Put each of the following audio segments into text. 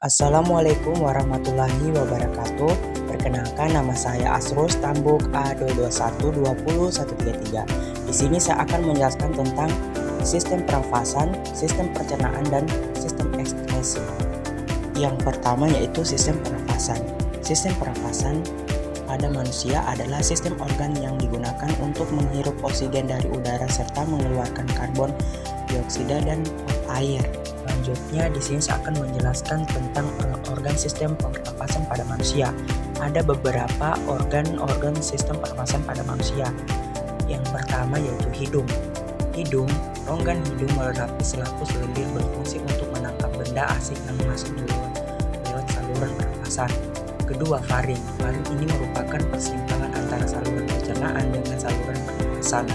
Assalamualaikum warahmatullahi wabarakatuh. Perkenalkan, nama saya Asrul Stambuk A2212013. Di sini saya akan menjelaskan tentang sistem pernafasan, sistem pencernaan, dan sistem ekskresi. Yang pertama yaitu sistem pernafasan. Sistem pernafasan pada manusia adalah sistem organ yang digunakan untuk menghirup oksigen dari udara serta mengeluarkan karbon dioksida dan air. Selanjutnya di sini saya akan menjelaskan tentang organ sistem pernafasan pada manusia. Ada beberapa organ sistem pernafasan pada manusia. Yang pertama yaitu hidung. Rongga hidung melapis selaput lendir berfungsi untuk menangkap benda asing yang masuk lewat saluran pernafasan. Kedua, faring. Faring ini merupakan persimpangan antara saluran pencernaan dengan saluran pernafasan.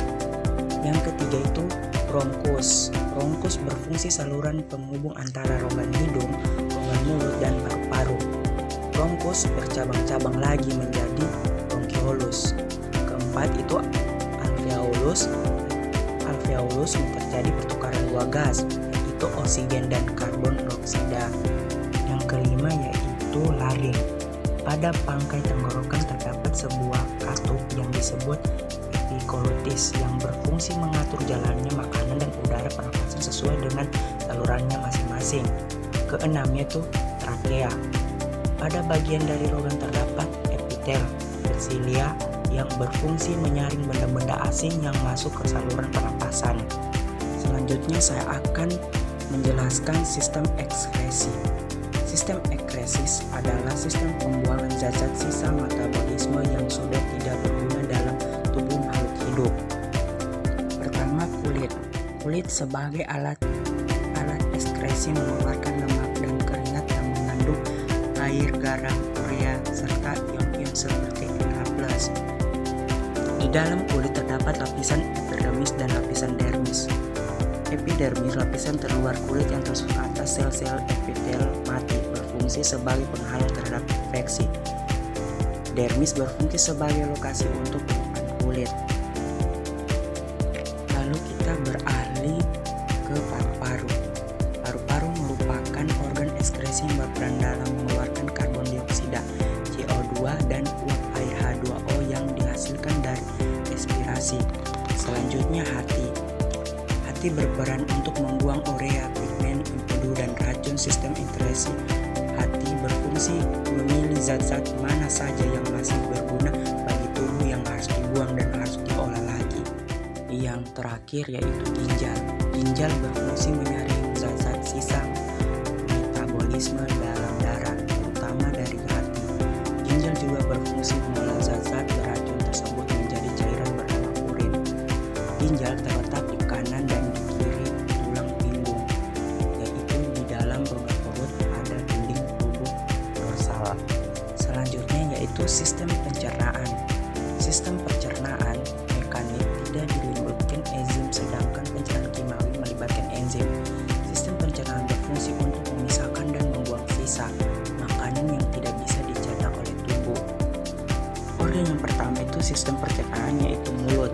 Yang ketiga itu bronkus. Bronkus berfungsi saluran penghubung antara rongga hidung, rongga mulut, dan paru-paru. Bronkus bercabang-cabang lagi menjadi bronkiolus. Keempat itu alveolus. Alveolus terjadi pertukaran dua gas, yaitu oksigen dan karbon dioksida. Yang kelima yaitu laring. Pada pangkai tenggorokan terdapat sebuah katup yang disebut epiglotis yang berfungsi mengatur jalannya makanan dan udara pernafasan sesuai dengan salurannya masing-masing. Keenamnya itu trakea. Pada bagian dari rongga terdapat epitel bersilia yang berfungsi menyaring benda-benda asing yang masuk ke saluran pernafasan. Selanjutnya saya akan menjelaskan sistem ekskresi. Sistem ekskresis adalah sistem pembuangan zat-zat sisa metabolisme yang sudah tidak berguna dalam tubuh makhluk hidup. Pertama, kulit. Kulit sebagai alat ekskresi mengeluarkan lemak dan keringat yang mengandung air, garam, urea, serta ion-ion seperti Na+. Di dalam kulit terdapat lapisan epidermis dan lapisan dermis. Epidermis, lapisan terluar kulit yang tersusun atas sel-sel epitel mati, berfungsi sebagai penghalang terhadap infeksi. Dermis berfungsi sebagai lokasi untuk penyimpan kulit. Lalu kita beralih ke paru-paru. Paru-paru merupakan organ ekskresi yang berperan dalam mengeluarkan karbon dioksida, CO2, dan uap air H2O yang dihasilkan dari respirasi. Selanjutnya hati. Hati berperan untuk membuang urea, pigmen, empedu, dan racun. Sistem ekskresi hati berfungsi memilih zat-zat mana saja yang masih berguna bagi tubuh yang harus dibuang dan harus diolah lagi. Yang terakhir yaitu ginjal. Ginjal berfungsi menyaring zat-zat sisa metabolisme dalam darah, terutama dari hati. Ginjal juga berfungsi mengolah zat-zat beracun tersebut menjadi cairan bernama urin. Ginjal terletak di kanan dan di kiri tulang pinggung, yaitu di dalam rongga perut pada dinding tubuh dorsal. Selanjutnya yaitu sistem pencernaan. Sistem pencernaan mekanik tidak dilibatkan enzim, sedangkan pencernaan kimiawi melibatkan enzim. Sistem pencernaan berfungsi untuk memisahkan dan membuang sisa makanan yang tidak bisa dicerna oleh tubuh. Organ yang pertama itu sistem pencernaan yaitu mulut.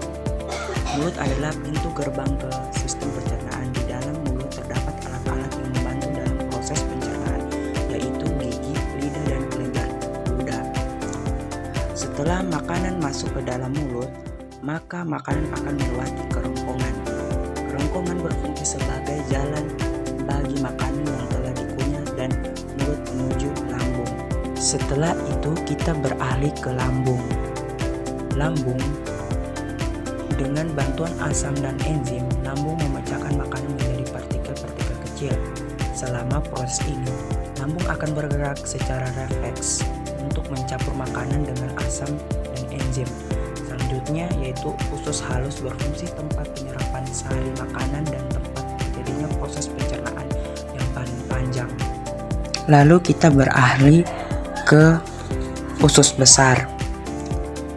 Mulut adalah pintu gerbang ke sistem pencernaan. Di dalam mulut terdapat alat-alat yang membantu dalam proses pencernaan, yaitu gigi, lidah, dan kelenjar ludah. Setelah makanan masuk ke dalam mulut, maka makanan akan melewati kerongkongan. Kerongkongan berfungsi sebagai jalan bagi makanan yang telah dikunyah dan mulut menuju lambung. Setelah itu kita beralih ke lambung. Lambung, dengan bantuan asam dan enzim, lambung memecahkan makanan menjadi partikel-partikel kecil. Selama proses ini, lambung akan bergerak secara refleks untuk mencampur makanan dengan asam dan enzim. Selanjutnya yaitu usus halus berfungsi tempat penyerapan sari makanan dan tempat terjadinya proses pencernaan yang paling panjang. Lalu kita beralih ke usus besar.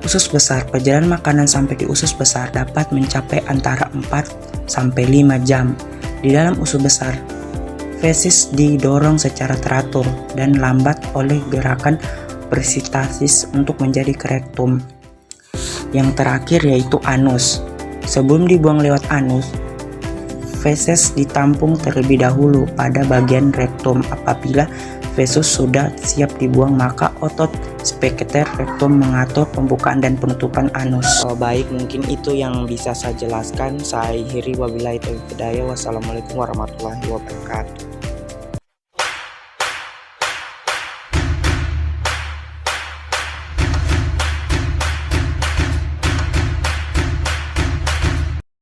Usus besar, perjalanan makanan sampai di usus besar dapat mencapai antara 4 sampai 5 jam. Di dalam usus besar, fesis didorong secara teratur dan lambat oleh gerakan peristalsis untuk menjadi ke rektum. Yang terakhir yaitu anus. Sebelum dibuang lewat anus, feses ditampung terlebih dahulu pada bagian rektum. Apabila fesus sudah siap dibuang, maka otot sphincter rektum mengatur pembukaan dan penutupan anus. Baik, mungkin itu yang bisa saya jelaskan. Saya akhiri, wabillahi taufiq hidayah. Wassalamualaikum warahmatullahi wabarakatuh.